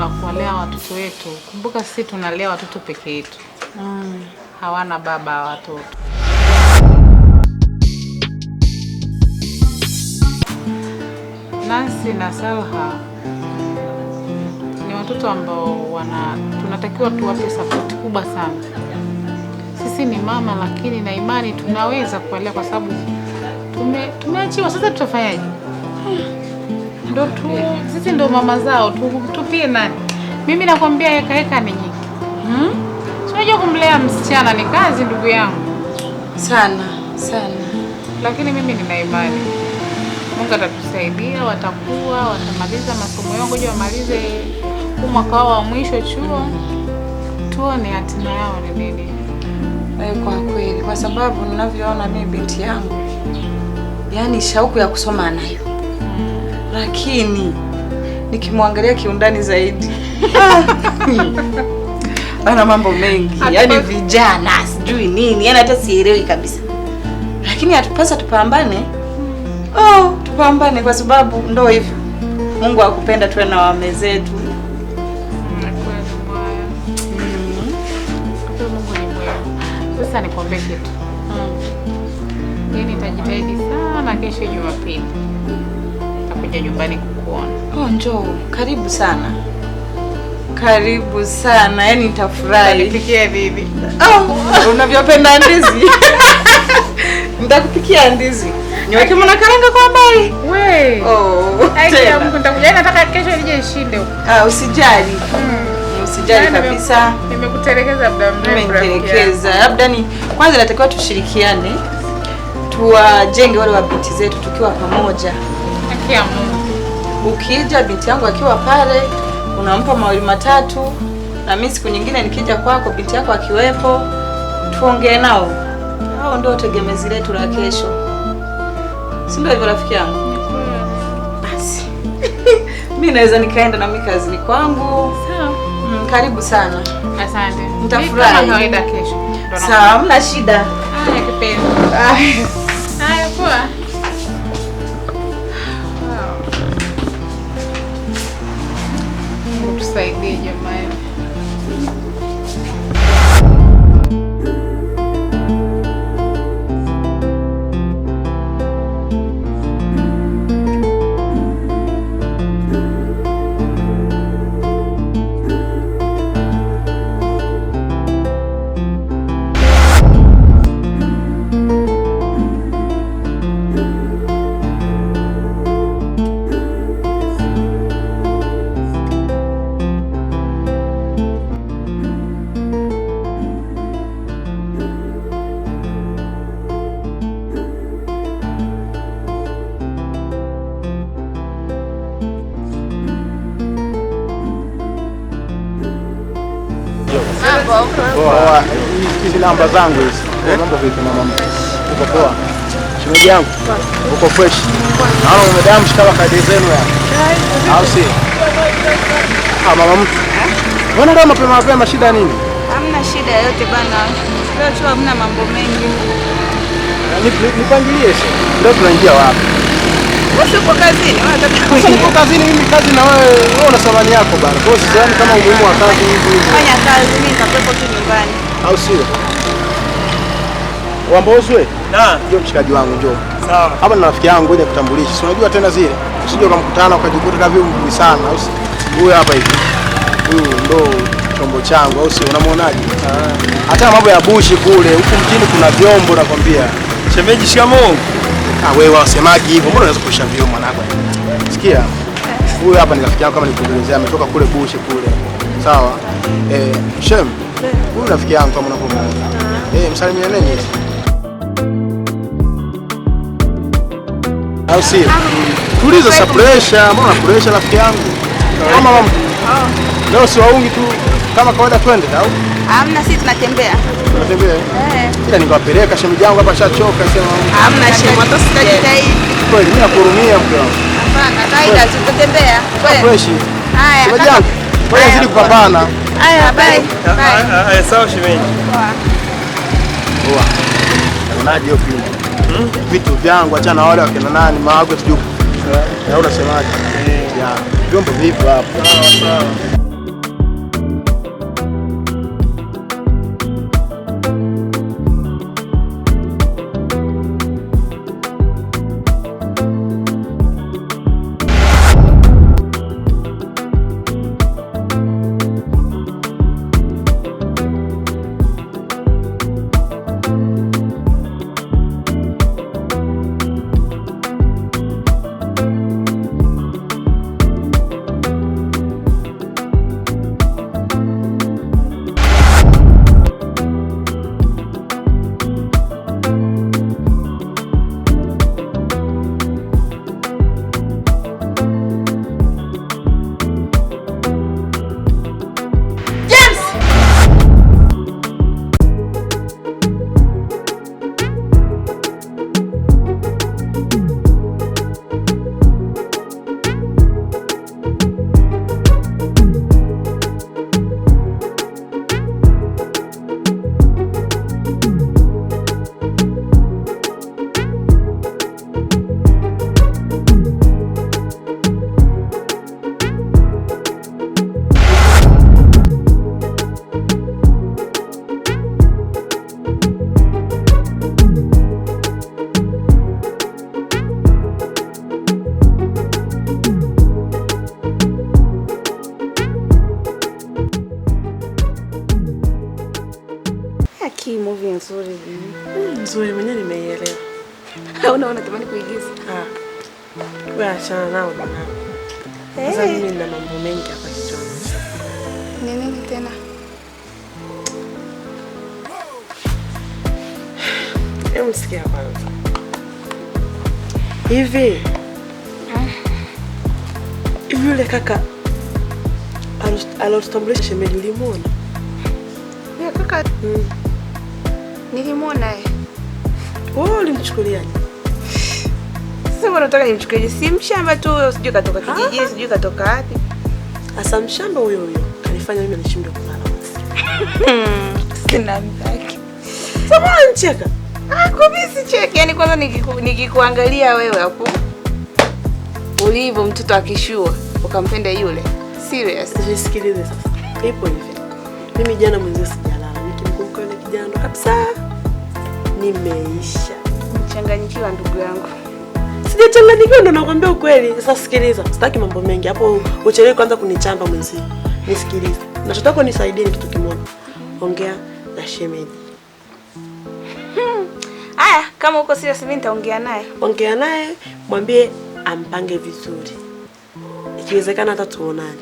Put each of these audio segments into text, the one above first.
la kuwalea watoto wetu. Kumbuka sisi tunalea watoto peke yetu. Hawana baba watoto. Nancy na Salha ni watoto ambao tunatakiwa tuwape support kubwa sana. Sisi ni mama, lakini na imani tunaweza kuwalea kwa sababu tumeachiwa. Sasa tutafanyaje? Sisi ndo mama zao, tupie nani? Mimi nakwambia heka ni nyingi. Unajua kumlea msichana ni kazi, ndugu yangu. Sana. Lakini mimi nina imani Mungu atatusaidia, watamaliza masomo yao, ngoja wamalize mwaka wao wa mwisho chuo. Tuone hatima yao ni nini. Kwa kweli, kwa sababu ninavyoona mimi binti yangu, yani shauku ya kusoma nayo. Lakini nikimwangalia kiundani zaidi ana mambo mengi, yani vijana sijui nini, yani hata sielewi kabisa. Lakini hatupasa tupambane. Tupambane kwa sababu ndo hivyo. Mungu akupenda tuwe na wame zetu. Mungu ni mwema. Sasa nikwambie kitu. Mimi nitajitahidi sana kesho Jumapili. Nitakuja nyumbani kukuona. Njoo. Karibu sana. Karibu sana. Yaani nitafurahi. Nipikie nini? Unavyopenda ndizi. Nitakupikia ndizi. Niweke mwana karanga kwa mbali. Aikia Mungu, nitakuja. Nataka kesho nije nishinde huko. Usijali. Usijali kabisa. Nimekutelekeza muda mrefu. Nimekutelekeza. Labda ni kwanza natakiwa tushirikiane. Tuwajenge wale wa binti zetu tukiwa pamoja. Aikia Mungu. Ukija binti yangu akiwa pale, unampa mawili matatu, na mimi siku nyingine nikija kwako binti yako akiwepo, tuongee nao. Hao ndio tegemezi letu la kesho. Si ndio hivyo rafiki yangu? Basi. Mimi naweza nikaenda na mimi kazini kwangu. Sawa. Karibu sana. Asante. Nitafurahi. Kama kawaida kesho. Sawa, hamna shida. Haya kipenzi. Haya poa. Mungu tusaidie jamani. Hizi namba zangu hizi. Mambo vipi mama? Uko poa? Shemeji yangu. Uko fresh? Naona umedam shikala kadi zenu ya. Au si? Mama mtu. Mbona leo mapema shida nini? Hamna shida yote bana. Leo tu hamna mambo mengi. Nipangilie sasa. Ndio tunaingia wapi? Wewe uko kazini, unataka uko kazini, mimi kazi na wewe una thamani yako bana. Kwa hiyo sidhani kama umuhimu wa kazi hivi. Fanya kazi, mimi nitakuwepo tu nyumbani. Au sio? Wambozwe? Ndio mshikaji wangu njoo. Sawa. Hapa na rafiki yangu ngoja kutambulisha. Si unajua tena zile. Usije ukamkutana ukajikuta kama vile mkubwa sana, au si? Huyu hapa hivi. Huyu ndo chombo changu, au sio? Unamuonaje? Hata mambo ya bushi kule, huku mjini kuna vyombo nakwambia. Shemeji, shikamoo. Wewe wasemaji hivyo, mbona unaweza kuisha vyombo mwanangu? Sikia. Huyu hapa ni rafiki yangu kama nilikuelezea, ametoka kule bushi kule. Sawa? Shem. Huyu rafiki yangu kama unavyomuona. Msalimie nini? Au sio? Tuliza sa pressure, mbona pressure rafiki yangu? Kama mama. Leo si waungi tu kama kawaida twende au? Hamna, sisi tunatembea. Tunatembea? Ila nikawapeleka shemeji yangu hapa shachoka sema. Hamna shida, watu sitajitahidi. Kweli mimi nakuhurumia mke wangu. Hapana, kawaida tutatembea. Fresh. Haya. Shemeji yangu, wewe zidi kupambana. Haya, bye. Haya sawa shemeji. Poa. Unaje hiyo pili? Vitu vyangu achana na wale wakina nani maago sijui. Na unasemaje? Vyombo vipi hapo? Sawa. Hii movie nzuri. Nzuri, mwenyewe nimeielewa. Hauna unatamani kuigiza? Wewe achana nao bwana. Sasa mimi nina mambo mengi hapa kichwani. Ni nini tena? Hebu sikia kwanza. Hivi yule kaka alotutambulisha shemeji ulimuona? Ya kaka. Nilimuona yeye. Wewe ulimchukuliaje? Sasa unataka nimchukulie si mshamba tu, sijui katoka kijiji, sijui katoka wapi. Asa mshamba huyo kanifanya mimi nishindwe kulala. Sina mbaki. Sasa unacheka? Kubisi cheki, yani kwanza nikikuangalia wewe hapo. Ulivyo mtoto akishua, ukampenda yule. Serious. Nisikilize sasa. Ipo hivi. Mimi jana mwenyewe sijalala. Nikimkumbuka yule kijana ndo kabisa nimeisha. Mchanganyikiwa ndugu yangu. Sijachanganyikiwa ndo nakwambia ukweli. Sasa sikiliza, sitaki mambo mengi. Hapo uchelewe kwanza kunichamba mwenzio. Nisikilize. Nachotaka unisaidie kitu kimoja. Ongea na shemeji. Haya, kama uko serious mimi nitaongea naye. Ongea naye, mwambie ampange vizuri. Ikiwezekana hata tuonane.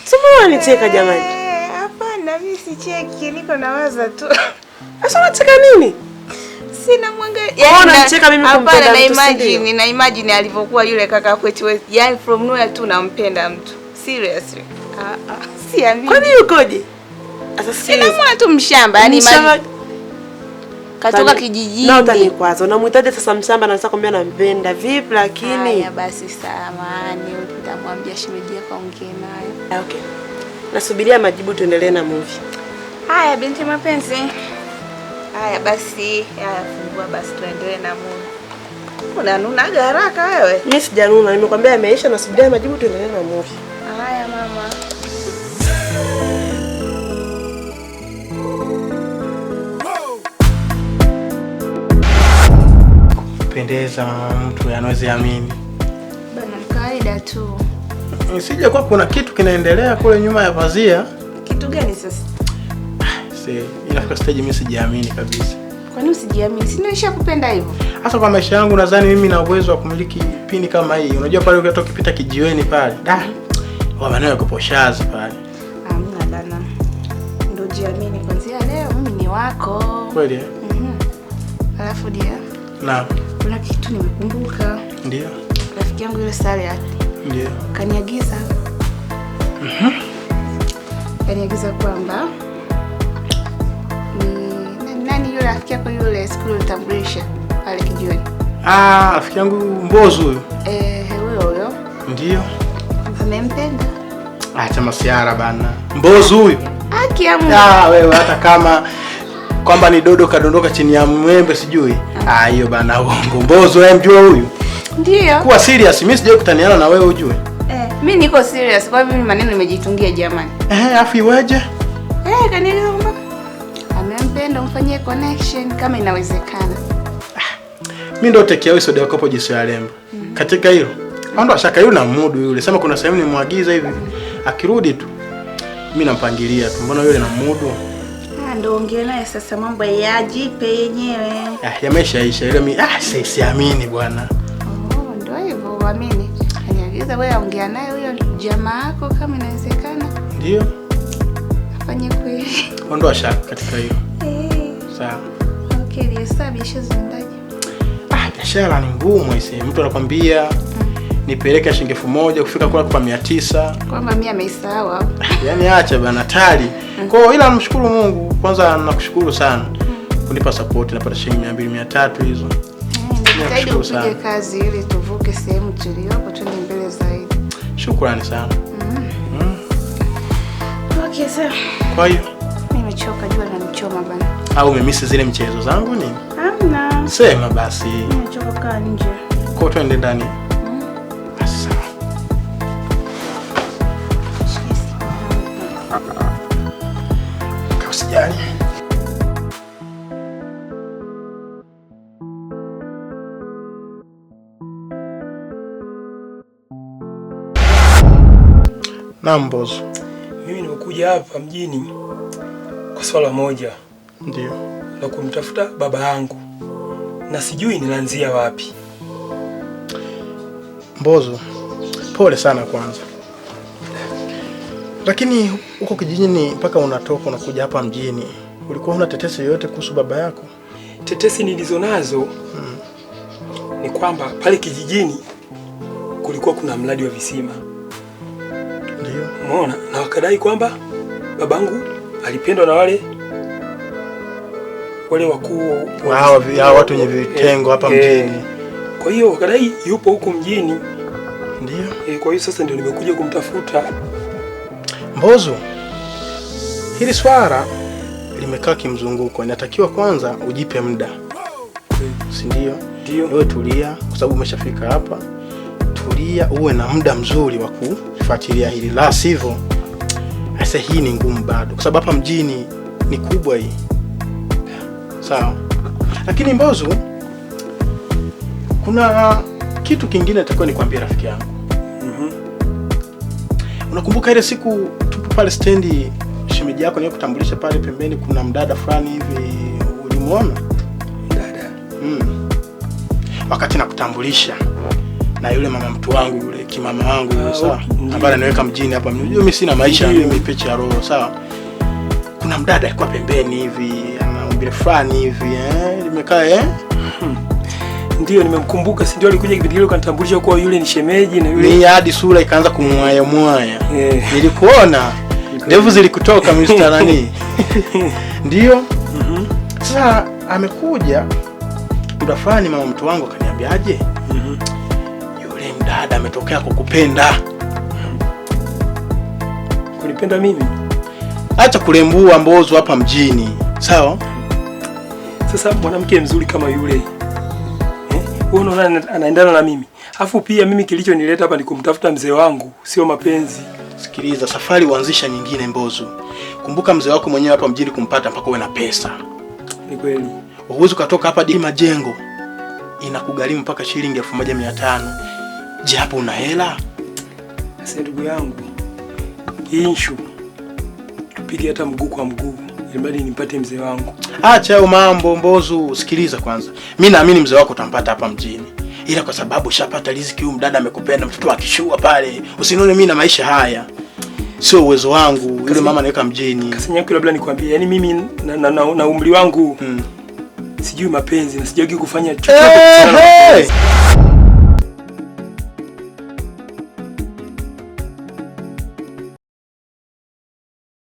Sema unanicheka jamani. Hapana, mimi sicheki, niko nawaza tu. Sasa unacheka nini? Sina mwangalia. Yaani unacheka mimi kumpenda mtu. Na imagine alivyokuwa yule kaka kwetu. Yaani from nowhere tu nampenda mtu. Seriously. Siamini. Kwani yukoje? Sasa sina mwana tu mshamba, yani imagine katoka kijijini. Na utanikwaza. Unamhitaji sasa mshamba na nataka kumwambia nampenda. Vipi lakini? Haya basi samahani, nitamwambia shemeji yako aongee naye. Okay. Nasubiria majibu tuendelee na movie. Haya binti mapenzi. Haya basi, fungua basi tuendelee na movie. Unanuna haraka wewe? Mimi sijanuna, nimekwambia yameisha, nasubiria majibu tuendelee na movie. Haya mama. Pendeza mtu anaweza amini. Bana kawaida tu. Sije kwa kuna kitu kinaendelea kule nyuma ya pazia. Kitu gani sasa? Inafika stage mimi sijiamini kabisa. Kwa nini usijiamini? Si ndio kupenda hivyo? Hasa kwa maisha yangu nadhani mimi na uwezo wa kumiliki pini kama hii. Unajua pale ukitoka ukipita kijiweni pale. Wa maneno yako poshazi pale. Hamna bana. Ndio jiamini kwanza leo mimi ni wako. Kweli eh? Alafu dia. Naam. Kuna kitu nimekumbuka. Ndio. Rafiki yangu yule Sale ndio kaniagiza. Kaniagiza kwamba nani yule rafiki yako yule siku ulitambulisha pale kijiweni? Rafiki yangu Mbozu huyo. Huyo. Ndio. Amempenda. Acha masiara bana. Mbozu huyo. Akiamu. Wewe hata kama kwamba ni dodo kadondoka chini ya mwembe sijui. Hiyo bana uongo. Mbozu wewe mjua huyu? Ndio. Kuwa serious, mimi sijui kutaniana na wewe ujue. Mimi niko serious kwa mimi maneno nimejitungia jamani. Afu iweje? Kanieleza kwamba amempenda umfanyie connection kama inawezekana. Mimi ndo tekea wewe soda yako jiso ya lembo. Katika hilo. Ando ashaka yule na mudu yule. Sema kuna sehemu nimwagiza hivi. Akirudi tu mimi nampangilia tu. Mbona yule na mudu? Ndio ongea naye sasa mambo yajipe yenyewe. Yameshaisha ile mimi siamini bwana. Ndio hivyo uamini. Aniagiza wewe ongea naye huyo jamaa yako kama inawezekana. Ndio. Afanye kweli. Ndo ashaka katika hilo. Sawa. Okay, biashara zindaje? Biashara ni ngumu hizi. Mtu anakuambia nipeleke shilingi 1000 kufika kula kwa 900. Kwamba mimi ameisahau hapo. Yaani acha bana tali. Kwa hiyo ila namshukuru Mungu. Kwanza nakushukuru sana. Kunipa support napata shilingi 200 300 hizo. Nitaidi upige kazi ili tuvuke sehemu tuliyopo tuende mbele zaidi. Shukrani sana. Okay, sawa. Kwa hiyo mimi nimechoka, jua linanichoma bana. Au umemisi zile mchezo zangu nini? Hamna. Sema basi. Nimechoka kaa nje. Kwa twende ndani. Sawa. Usijali. Mimi nimekuja hapa mjini kwa swala moja. Ndio. la kumtafuta baba yangu na sijui nianzia wapi. Mbozo, pole sana kwanza. Lakini huko kijijini mpaka unatoka unakuja hapa mjini, ulikuwa huna tetesi yoyote kuhusu baba yako? Tetesi nilizonazo ni kwamba pale kijijini kulikuwa kuna mradi wa visima. Ndio. Umeona? Na wakadai kwamba babangu alipendwa na wale wakuu wa watu wenye vitengo hapa mjini. Kwa hiyo wakadai yupo huko mjini. Ndio. Kwa hiyo sasa ndio nimekuja kumtafuta. Mbozo, hili swala limekaa kimzunguko. Inatakiwa kwanza ujipe muda. Si ndio? Ndio. Wewe tulia kwa sababu umeshafika hapa. Tulia, uwe na muda mzuri wa kufuatilia hili. La sivyo, sasa hii ni ngumu bado kwa sababu hapa mjini ni kubwa hii. Sawa. Lakini Mbozo, kuna kitu kingine natakiwa nikwambie rafiki yangu. Unakumbuka ile siku tupo pale stendi, shemeji yako niyo kutambulisha pale pembeni kuna mdada fulani hivi, ulimuona? Dada. Wakati nakutambulisha na yule mama mtu wangu yule kimama wangu yule, sawa? Ambaye anaweka mjini hapa. Mimi sina maisha, mimi peche ya roho, sawa? Kuna mdada alikuwa pembeni hivi, ana umbile fulani hivi, limekaa Ndio nimemkumbuka, si ndio alikuja kipindi kile ukanitambulisha kwa yule ni shemeji na yule. Ni hadi sura ikaanza kumwaya mwaya. Nilikuona. Ndevu zilikutoka Mr. Nani. Ndio? Sasa amekuja muda fulani mama mtu wangu akaniambiaje? Yule mdada ametokea kukupenda. Kunipenda mimi? Acha kulembua Mbozo hapa mjini. Sawa? Sasa mwanamke mzuri kama yule wewe unaona anaendana na mimi. Alafu pia mimi kilichonileta hapa ni kumtafuta mzee wangu, sio mapenzi. Sikiliza, safari uanzisha nyingine Mbozo. Kumbuka mzee wako mwenyewe hapa mjini kumpata mpaka uwe na pesa. Ni kweli. Uwezo kutoka hapa hadi Majengo inakugharimu mpaka shilingi 1500. Je, hapo una hela? Sasa ndugu yangu, hii issue tupige hata mguu kwa mguu ili nipate mzee wangu. Acha hayo mambo Mbozo, sikiliza kwanza. Mimi naamini mzee wako utampata hapa mjini. Ila kwa sababu ushapata riziki, huyu mdada amekupenda, mtoto akishua pale. Usinione mimi na maisha haya. Sio uwezo wangu. Yule mama anaweka mjini. Kasanyaku labda nikwambie, yani mimi na umri wangu sijui mapenzi na sijui kufanya chochote.